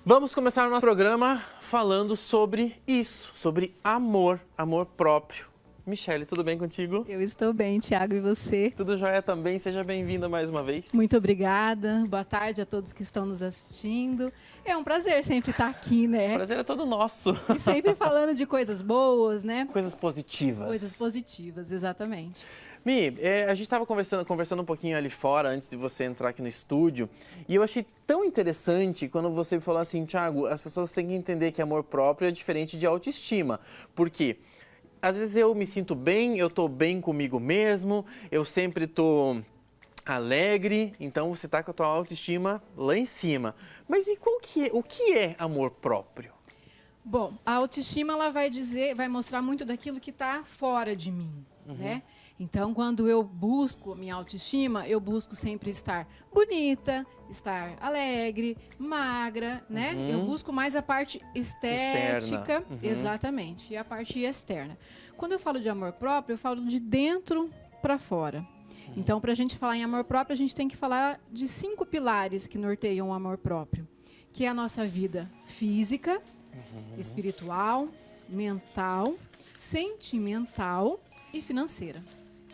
Vamos começar o nosso programa falando sobre isso, sobre amor próprio. Michele, tudo bem contigo? Eu estou bem, Thiago, e você? Tudo jóia também, seja bem-vinda mais uma vez. Muito obrigada, boa tarde a todos que estão nos assistindo. É um prazer sempre estar aqui, né? O prazer é todo nosso. E sempre falando de coisas boas, né? Coisas positivas. Coisas positivas, exatamente. Mi, a gente estava conversando um pouquinho ali fora, antes de você entrar aqui no estúdio, e eu achei tão interessante quando você falou assim, Thiago, as pessoas têm que entender que amor próprio é diferente de autoestima. Por quê? Às vezes eu me sinto bem, eu tô bem comigo mesmo, eu sempre tô alegre, então você tá com a tua autoestima lá em cima. Mas e o que é amor próprio? Bom, a autoestima ela vai mostrar muito daquilo que está fora de mim, né? Então, quando eu busco minha autoestima, eu busco sempre estar bonita, estar alegre, magra, né? Eu busco mais a parte estética, exatamente, e a parte externa. Quando eu falo de amor próprio, eu falo de dentro para fora. Então, para a gente falar em amor próprio, a gente tem que falar de 5 pilares que norteiam o amor próprio, que é a nossa vida física, espiritual, mental, sentimental e financeira.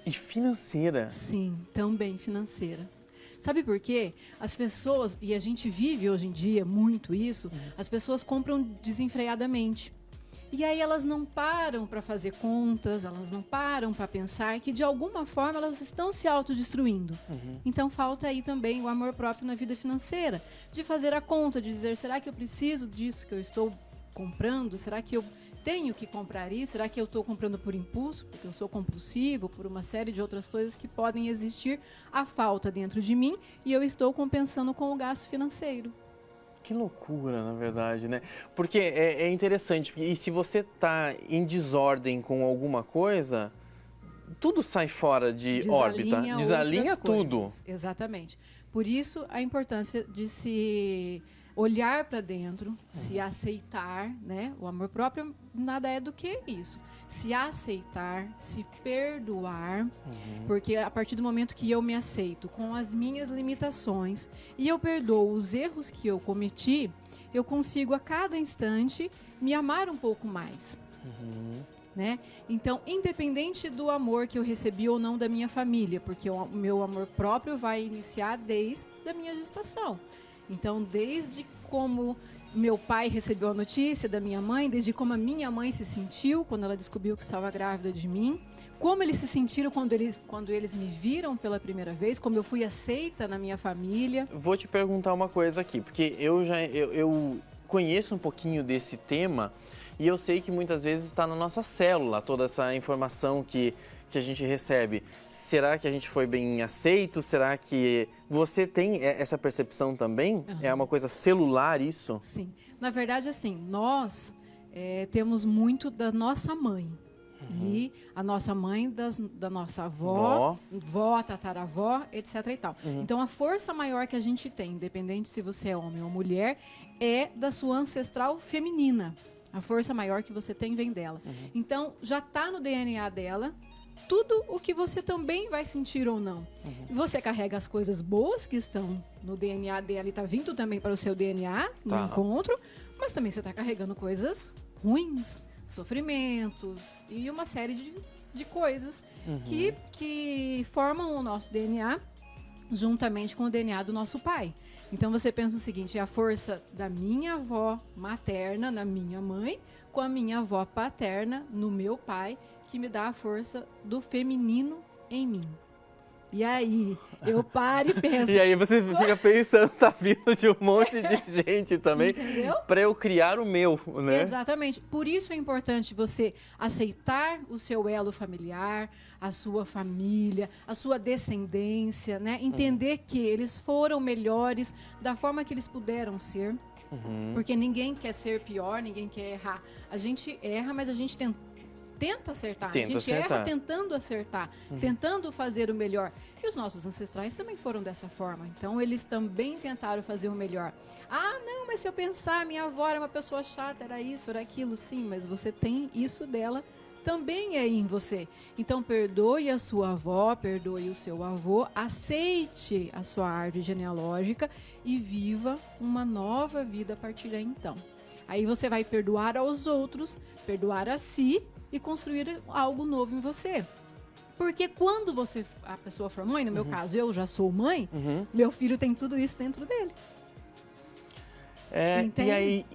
E financeira? Sim, também financeira. Sabe por quê? As pessoas, e a gente vive hoje em dia muito isso, as pessoas compram desenfreadamente. E aí elas não param para fazer contas, elas não param para pensar que de alguma forma elas estão se autodestruindo. Então falta aí também o amor próprio na vida financeira, de fazer a conta, de dizer, será que eu preciso disso que eu estou comprando? Será que eu tenho que comprar isso? Será que eu estou comprando por impulso, porque eu sou compulsivo, por uma série de outras coisas que podem existir a falta dentro de mim e eu estou compensando com o gasto financeiro? Que loucura, na verdade, né? Porque é interessante, e se você tá em desordem com alguma coisa, tudo sai fora de órbita, desalinha tudo. Coisas. Exatamente. Por isso, a importância de se olhar para dentro, se aceitar, né? O amor próprio nada é do que isso. Se aceitar, se perdoar, porque a partir do momento que eu me aceito com as minhas limitações e eu perdoo os erros que eu cometi, eu consigo a cada instante me amar um pouco mais. Né? Então, independente do amor que eu recebi ou não da minha família, porque o meu amor próprio vai iniciar desde a minha gestação. Então, desde como meu pai recebeu a notícia da minha mãe, desde como a minha mãe se sentiu quando ela descobriu que estava grávida de mim, como eles se sentiram quando eles me viram pela primeira vez, como eu fui aceita na minha família. Vou te perguntar uma coisa aqui, porque eu conheço um pouquinho desse tema e eu sei que muitas vezes está na nossa célula toda essa informação que a gente recebe. Será que a gente foi bem aceito? Será que você tem essa percepção também? É uma coisa celular isso? Sim. Na verdade, assim, nós temos muito da nossa mãe. E a nossa mãe da nossa avó, tataravó, etc. e tal. Então, a força maior que a gente tem, independente se você é homem ou mulher, é da sua ancestral feminina. A força maior que você tem vem dela. Então, já está no DNA dela tudo o que você também vai sentir ou não. Você carrega as coisas boas que estão no DNA dela e está vindo também para o seu DNA, no encontro, mas também você está carregando coisas ruins, sofrimentos e uma série de coisas que formam o nosso DNA juntamente com o DNA do nosso pai. Então você pensa o seguinte, é a força da minha avó materna na minha mãe, com a minha avó paterna no meu pai, que me dá a força do feminino em mim. E aí, eu paro e penso... E aí você fica pensando, tá vindo de um monte de gente também, para eu criar o meu, né? Exatamente. Por isso é importante você aceitar o seu elo familiar, a sua família, a sua descendência, né? Entender que eles foram melhores da forma que eles puderam ser. Porque ninguém quer ser pior, ninguém quer errar. A gente erra, mas a gente tenta acertar. A gente erra tentando acertar, tentando fazer o melhor. E os nossos ancestrais também foram dessa forma. Então, eles também tentaram fazer o melhor. Ah, não, mas se eu pensar, minha avó era uma pessoa chata, era isso, era aquilo. Sim, mas você tem isso dela também é em você. Então, perdoe a sua avó, perdoe o seu avô, aceite a sua árvore genealógica e viva uma nova vida a partir daí, então. Aí você vai perdoar aos outros, perdoar a si e construir algo novo em você. Porque quando a pessoa for mãe, no meu caso, eu já sou mãe, meu filho tem tudo isso dentro dele.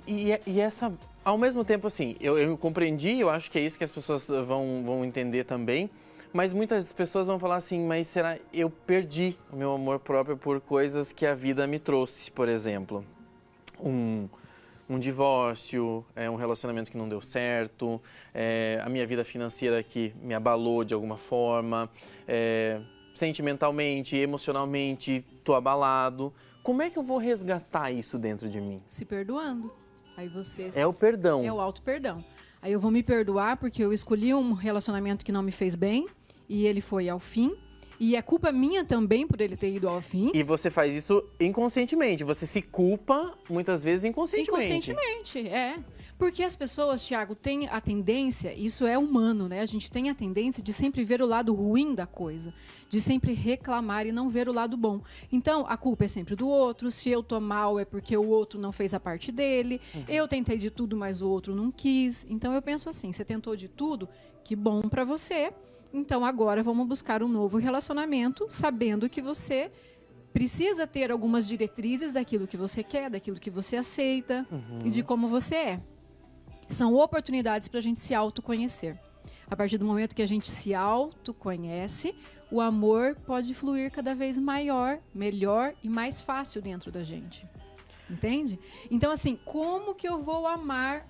E essa, ao mesmo tempo, assim, eu compreendi, eu acho que é isso que as pessoas vão entender também, mas muitas pessoas vão falar assim, mas será eu perdi o meu amor próprio por coisas que a vida me trouxe, por exemplo, um divórcio, um relacionamento que não deu certo, a minha vida financeira que me abalou de alguma forma, sentimentalmente, emocionalmente, estou abalado. Como é que eu vou resgatar isso dentro de mim? Se perdoando. Aí você... É o perdão. É o auto-perdão. Aí eu vou me perdoar porque eu escolhi um relacionamento que não me fez bem e ele foi ao fim. E é culpa minha também por ele ter ido ao fim. E você faz isso inconscientemente. Você se culpa, muitas vezes, inconscientemente. Inconscientemente, Porque as pessoas, Thiago, têm a tendência, isso é humano, né? A gente tem a tendência de sempre ver o lado ruim da coisa. De sempre reclamar e não ver o lado bom. Então, a culpa é sempre do outro. Se eu tô mal, é porque o outro não fez a parte dele. Eu tentei de tudo, mas o outro não quis. Então, eu penso assim, você tentou de tudo, que bom pra você. Então, agora vamos buscar um novo relacionamento, sabendo que você precisa ter algumas diretrizes daquilo que você quer, daquilo que você aceita e de como você é. São oportunidades para a gente se autoconhecer. A partir do momento que a gente se autoconhece, o amor pode fluir cada vez maior, melhor e mais fácil dentro da gente. Entende? Então, assim, como que eu vou amar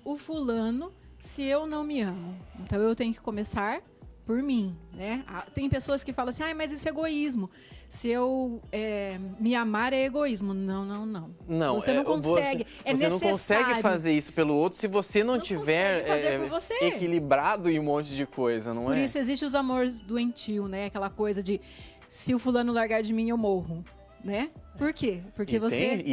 o fulano se eu não me amo? Então, eu tenho que começar por mim, né? Tem pessoas que falam assim, mas isso é egoísmo. Se eu me amar é egoísmo. Não. Você não consegue. Você não consegue fazer isso pelo outro se você não tiver equilibrado em um monte de coisa, não é? Por isso existe os amores doentio, né? Aquela coisa de se o fulano largar de mim, eu morro. Né? Por quê? Porque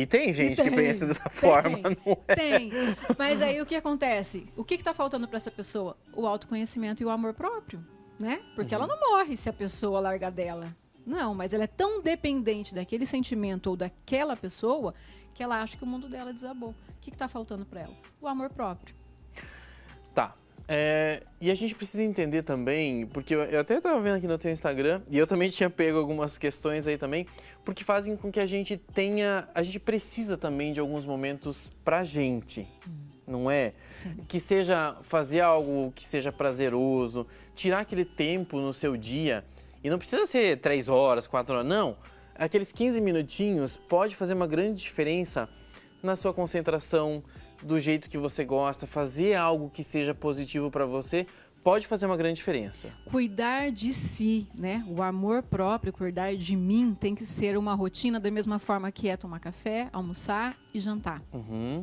tem gente que pensa dessa forma, não é? Tem. Mas aí o que acontece? O que está faltando para essa pessoa? O autoconhecimento e o amor próprio, né? Porque ela não morre se a pessoa largar dela. Não, mas ela é tão dependente daquele sentimento ou daquela pessoa que ela acha que o mundo dela desabou. O que está faltando para ela? O amor próprio. Tá. E a gente precisa entender também, porque eu até estava vendo aqui no teu Instagram, e eu também tinha pego algumas questões aí também, porque fazem com que a gente precisa também de alguns momentos pra gente, não é? Sim. Que seja fazer algo que seja prazeroso, tirar aquele tempo no seu dia, e não precisa ser 3 horas, 4 horas, não. Aqueles 15 minutinhos pode fazer uma grande diferença na sua concentração, do jeito que você gosta, fazer algo que seja positivo para você, pode fazer uma grande diferença. Cuidar de si, né? O amor próprio, cuidar de mim, tem que ser uma rotina da mesma forma que é tomar café, almoçar e jantar.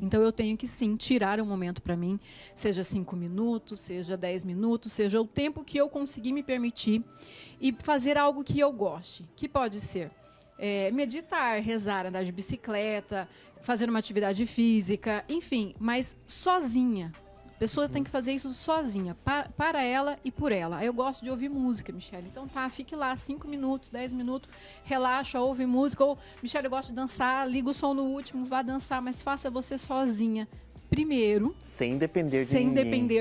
Então eu tenho que sim tirar um momento para mim, seja 5 minutos, seja 10 minutos, seja o tempo que eu conseguir me permitir e fazer algo que eu goste, que pode ser meditar, rezar, andar de bicicleta, fazer uma atividade física, enfim, mas sozinha. A pessoa tem que fazer isso sozinha, para ela e por ela. Eu gosto de ouvir música, Michele. Então fique lá 5 minutos, 10 minutos, relaxa, ouve música. Ou, Michele, eu gosto de dançar, liga o som no último, vá dançar, mas faça você sozinha. Primeiro. Sem depender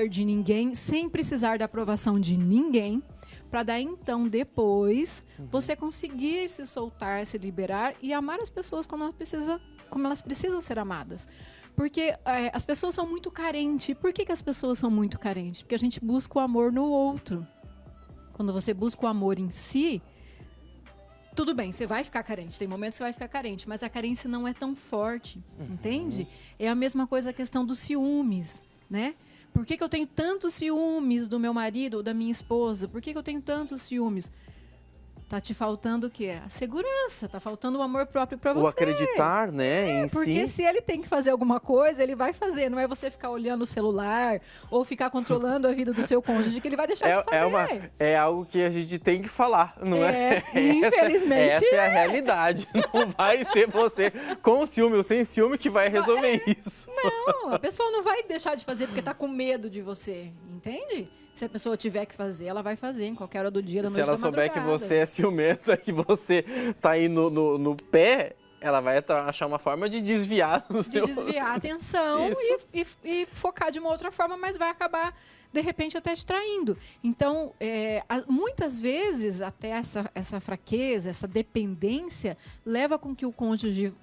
de ninguém, sem precisar da aprovação de ninguém. Para daí, então, depois, você conseguir se soltar, se liberar e amar as pessoas como elas precisam ser amadas. Porque as pessoas são muito carentes. Por que as pessoas são muito carentes? Porque a gente busca o amor no outro. Quando você busca o amor em si, tudo bem, você vai ficar carente. Tem momentos que você vai ficar carente, mas a carência não é tão forte, entende? É a mesma coisa a questão dos ciúmes, né? Por que eu tenho tantos ciúmes do meu marido ou da minha esposa? Por que eu tenho tantos ciúmes? Tá te faltando o quê? A segurança, tá faltando o amor próprio para você. O acreditar, né, em porque si. se ele tem que fazer alguma coisa, ele vai fazer. Não é você ficar olhando o celular ou ficar controlando a vida do seu cônjuge que ele vai deixar de fazer. É algo que a gente tem que falar, não é? Infelizmente. Essa é a realidade. Não vai ser você com ciúme ou sem ciúme que vai resolver isso. Não, a pessoa não vai deixar de fazer porque tá com medo de você, entende? Se a pessoa tiver que fazer, ela vai fazer em qualquer hora do dia, da noite, da madrugada. Se ela souber que você é ciumenta, que você tá aí no pé, ela vai achar uma forma de desviar. Desviar a atenção e focar de uma outra forma, mas vai acabar, de repente, até te traindo. Então, muitas vezes, até essa fraqueza, essa dependência, leva com que o cônjuge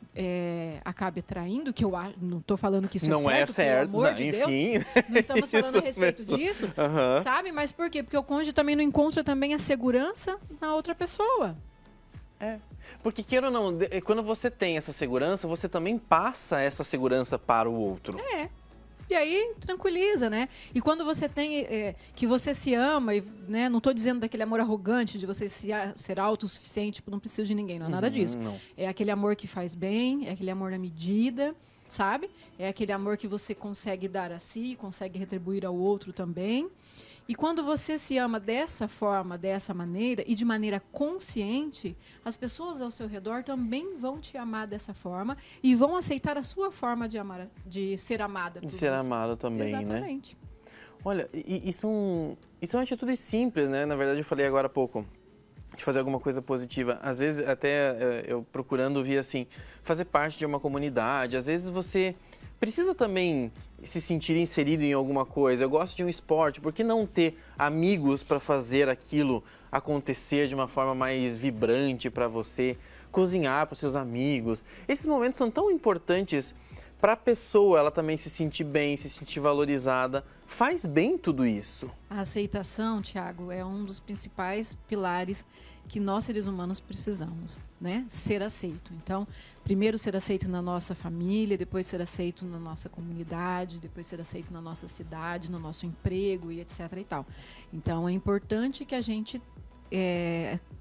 acabe traindo, que eu não estou falando que isso não é certo, pelo amor de enfim. Deus. Não estamos falando a respeito disso, sabe? Mas por quê? Porque o cônjuge também não encontra também a segurança na outra pessoa. Porque, queira ou não, quando você tem essa segurança, você também passa essa segurança para o outro. E aí, tranquiliza, né? E quando você tem, que você se ama, né? Não estou dizendo daquele amor arrogante, de você ser autossuficiente, tipo, não preciso de ninguém, não é nada disso. Não. É aquele amor que faz bem, é aquele amor na medida, sabe? É aquele amor que você consegue dar a si, consegue retribuir ao outro também. E quando você se ama dessa forma, dessa maneira, e de maneira consciente, as pessoas ao seu redor também vão te amar dessa forma e vão aceitar a sua forma de amar, de ser amada por De ser você. amado também, Exatamente. né? Olha, e são atitudes simples, né? Na verdade, eu falei agora há pouco de fazer alguma coisa positiva. Às vezes, até eu procurando vir assim, fazer parte de uma comunidade. Às vezes você precisa também se sentir inserido em alguma coisa. Eu gosto de um esporte, por que não ter amigos para fazer aquilo acontecer de uma forma mais vibrante para você? Cozinhar para os seus amigos. Esses momentos são tão importantes para a pessoa, ela também se sentir bem, se sentir valorizada. Faz bem tudo isso. A aceitação, Tiago, é um dos principais pilares que nós, seres humanos, precisamos, né? Ser aceito. Então, primeiro ser aceito na nossa família, depois ser aceito na nossa comunidade, depois ser aceito na nossa cidade, no nosso emprego e etc. e tal. Então, é importante que a gente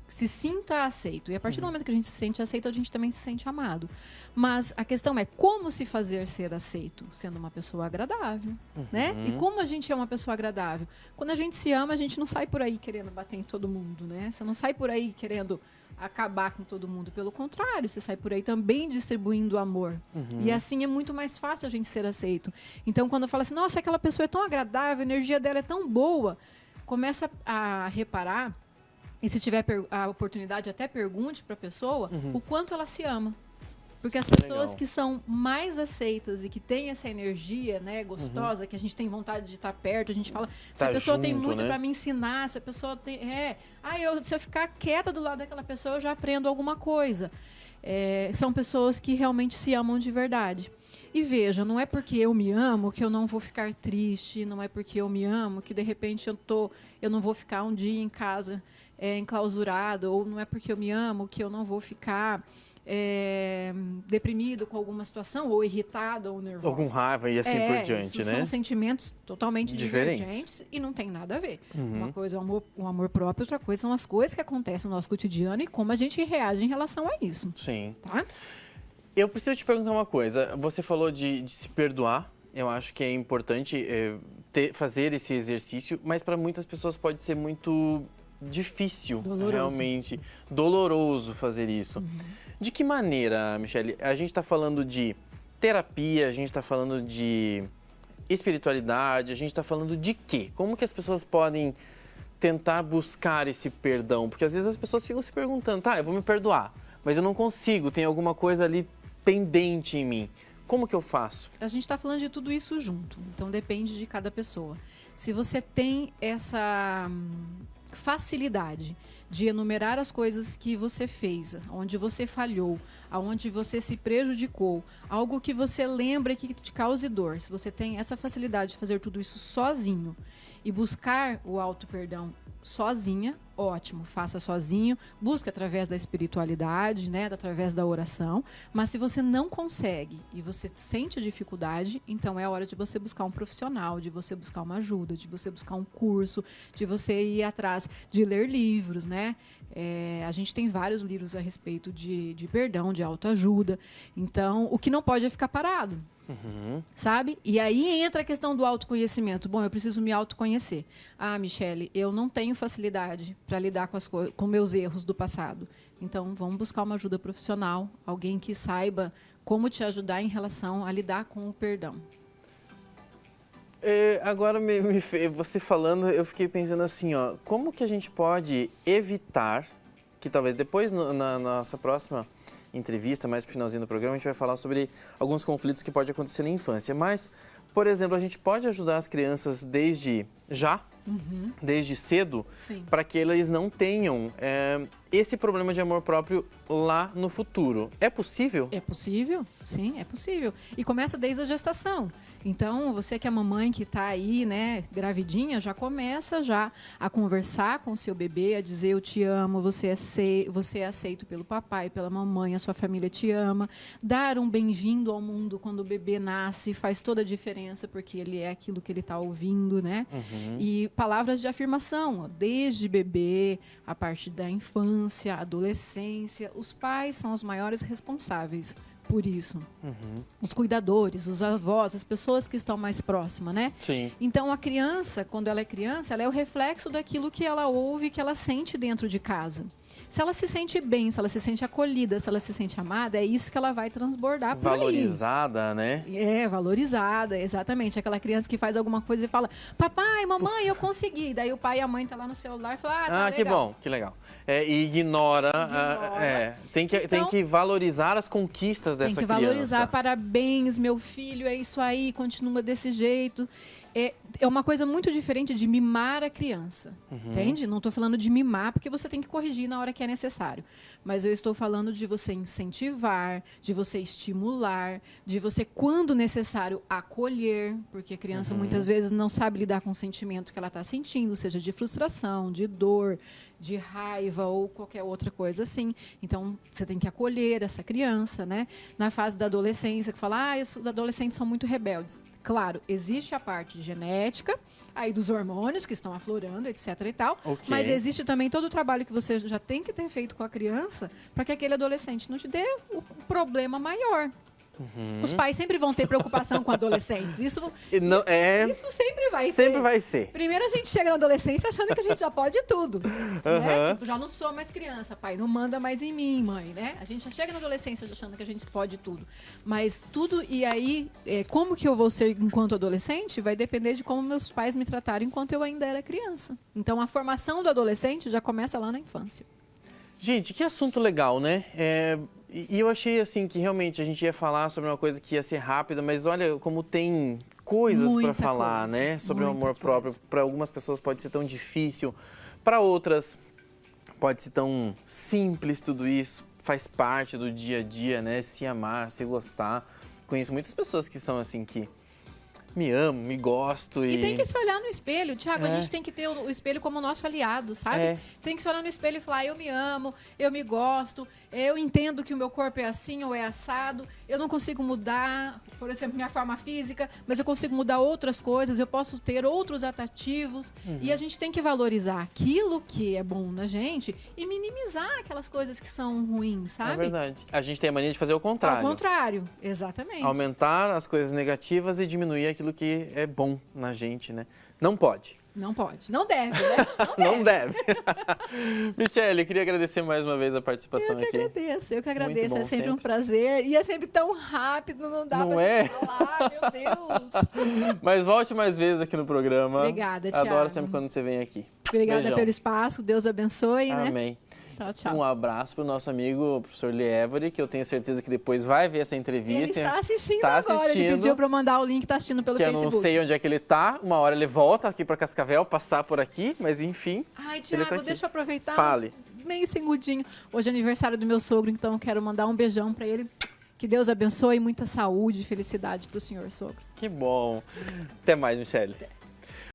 se sinta aceito. E a partir do momento que a gente se sente aceito, a gente também se sente amado. Mas a questão é como se fazer ser aceito? Sendo uma pessoa agradável, né? E como a gente é uma pessoa agradável? Quando a gente se ama, a gente não sai por aí querendo bater em todo mundo, né? Você não sai por aí querendo acabar com todo mundo. Pelo contrário, você sai por aí também distribuindo amor. E assim é muito mais fácil a gente ser aceito. Então, quando eu falo assim, nossa, aquela pessoa é tão agradável, a energia dela é tão boa, começa a reparar. E se tiver a oportunidade, até pergunte para a pessoa o quanto ela se ama. Porque as pessoas que são mais aceitas e que têm essa energia, né, gostosa, que a gente tem vontade de estar perto, a gente fala, se a pessoa tem muito, né, para me ensinar, se a pessoa tem... se eu ficar quieta do lado daquela pessoa, eu já aprendo alguma coisa. São pessoas que realmente se amam de verdade. E veja, não é porque eu me amo que eu não vou ficar triste, não é porque eu me amo que, de repente, eu não vou ficar um dia em casa enclausurado, ou não é porque eu me amo que eu não vou ficar deprimido com alguma situação, ou irritado, ou nervoso. Ou com raiva e assim por diante, né? São sentimentos totalmente divergentes e não tem nada a ver. Uma coisa é o amor próprio, outra coisa são as coisas que acontecem no nosso cotidiano e como a gente reage em relação a isso. Sim. Tá? Eu preciso te perguntar uma coisa. Você falou de se perdoar. Eu acho que é importante fazer esse exercício, mas para muitas pessoas pode ser muito difícil, realmente doloroso fazer isso. De que maneira, Michele? A gente está falando de terapia, a gente está falando de espiritualidade, a gente está falando de quê? Como que as pessoas podem tentar buscar esse perdão? Porque às vezes as pessoas ficam se perguntando, eu vou me perdoar, mas eu não consigo, tem alguma coisa ali pendente em mim. Como que eu faço? A gente está falando de tudo isso junto, então depende de cada pessoa. Se você tem essa facilidade de enumerar as coisas que você fez, onde você falhou, aonde você se prejudicou, algo que você lembra que te cause dor, se você tem essa facilidade de fazer tudo isso sozinho e buscar o auto-perdão sozinha, ótimo, faça sozinho, busque através da espiritualidade, né, através da oração. Mas se você não consegue e você sente dificuldade, então é a hora de você buscar um profissional, de você buscar uma ajuda, de você buscar um curso, de você ir atrás de ler livros, né? A gente tem vários livros a respeito de perdão, de autoajuda. Então, o que não pode é ficar parado. Sabe? E aí entra a questão do autoconhecimento. Bom, eu preciso me autoconhecer. Ah, Michele, eu não tenho facilidade para lidar com meus erros do passado. Então, vamos buscar uma ajuda profissional, alguém que saiba como te ajudar em relação a lidar com o perdão. Agora, você falando, eu fiquei pensando assim, ó, como que a gente pode evitar que talvez depois, na nossa próxima entrevista, mais pro finalzinho do programa, a gente vai falar sobre alguns conflitos que podem acontecer na infância. Mas, por exemplo, a gente pode ajudar as crianças desde cedo, para que eles não tenham esse problema de amor próprio lá no futuro. É possível? É possível, sim, é possível. E começa desde a gestação. Então, você que é mamãe que está aí, né, gravidinha, já começa já a conversar com o seu bebê, a dizer eu te amo, você é aceito pelo papai, pela mamãe, a sua família te ama. Dar um bem-vindo ao mundo quando o bebê nasce faz toda a diferença, porque ele é aquilo que ele está ouvindo, né? E palavras de afirmação, ó, desde bebê, a partir da infância, adolescência, os pais são os maiores responsáveis por isso. Os cuidadores, os avós, as pessoas que estão mais próximas, né? Sim. Então, a criança, quando ela é criança, ela é o reflexo daquilo que ela ouve, que ela sente dentro de casa. Se ela se sente bem, se ela se sente acolhida, se ela se sente amada, é isso que ela vai transbordar por aí. Valorizada, né? Valorizada, exatamente. Aquela criança que faz alguma coisa e fala, papai, mamãe, eu consegui. Daí o pai e a mãe tá lá no celular e fala, tá legal. Que bom, que legal. E ignora. Tem que valorizar as conquistas dessa criança. Tem que valorizar. Parabéns, meu filho, é isso aí, continua desse jeito. É uma coisa muito diferente de mimar a criança, entende? Não estou falando de mimar, porque você tem que corrigir na hora que é necessário. Mas eu estou falando de você incentivar, de você estimular, de você, quando necessário, acolher, porque a criança muitas vezes não sabe lidar com o sentimento que ela está sentindo, seja de frustração, de dor, de raiva ou qualquer outra coisa assim. Então, você tem que acolher essa criança, né? Na fase da adolescência, que fala, os adolescentes são muito rebeldes. Claro, existe a parte genética, aí dos hormônios que estão aflorando, etc e tal, mas existe também todo o trabalho que você já tem que ter feito com a criança para que aquele adolescente não te dê o problema maior. Os pais sempre vão ter preocupação com adolescentes. Isso sempre vai ser. Sempre vai ser. Primeiro a gente chega na adolescência achando que a gente já pode tudo. Né? Tipo, já não sou mais criança, pai, não manda mais em mim, mãe, né? A gente já chega na adolescência achando que a gente pode tudo. Mas tudo, e aí, como que eu vou ser enquanto adolescente vai depender de como meus pais me trataram enquanto eu ainda era criança. Então a formação do adolescente já começa lá na infância. Gente, que assunto legal, né? E eu achei assim que realmente a gente ia falar sobre uma coisa que ia ser rápida, mas olha como tem coisas para falar, né? Sobre o amor próprio. Para algumas pessoas pode ser tão difícil, para outras pode ser tão simples tudo isso. Faz parte do dia a dia, né? Se amar, se gostar. Conheço muitas pessoas que são assim que me amo, me gosto e tem que se olhar no espelho, Thiago, a gente tem que ter o espelho como nosso aliado, sabe? Tem que se olhar no espelho e falar, eu me amo, eu me gosto, eu entendo que o meu corpo é assim ou é assado, eu não consigo mudar, por exemplo, minha forma física, mas eu consigo mudar outras coisas, eu posso ter outros atrativos, e a gente tem que valorizar aquilo que é bom na gente e minimizar aquelas coisas que são ruins, sabe? É verdade. A gente tem a mania de fazer o contrário. Ao contrário, exatamente. Aumentar as coisas negativas e diminuir aquilo que é bom na gente, né? Não pode. Não pode. Não deve, né? Não deve. Michele, queria agradecer mais uma vez a participação aqui. Eu que agradeço. É sempre um prazer. E é sempre tão rápido, não dá pra gente falar, meu Deus. Mas volte mais vezes aqui no programa. Obrigada, Thiago. Adoro sempre quando você vem aqui. Obrigada Beijão. pelo espaço. Deus abençoe, né? Amém. Tchau, tchau. Um abraço para o nosso amigo, o professor Lievery, que eu tenho certeza que depois vai ver essa entrevista. Ele está assistindo agora, ele pediu para eu mandar o link, está assistindo pelo Facebook. Eu não sei onde é que ele está, uma hora ele volta aqui para Cascavel, passar por aqui, mas enfim. Ai, Thiago, deixa eu aproveitar. Fale. Meio segundinho. Hoje é aniversário do meu sogro, então eu quero mandar um beijão para ele. Que Deus abençoe e muita saúde e felicidade para o senhor sogro. Que bom. Até mais, Michele.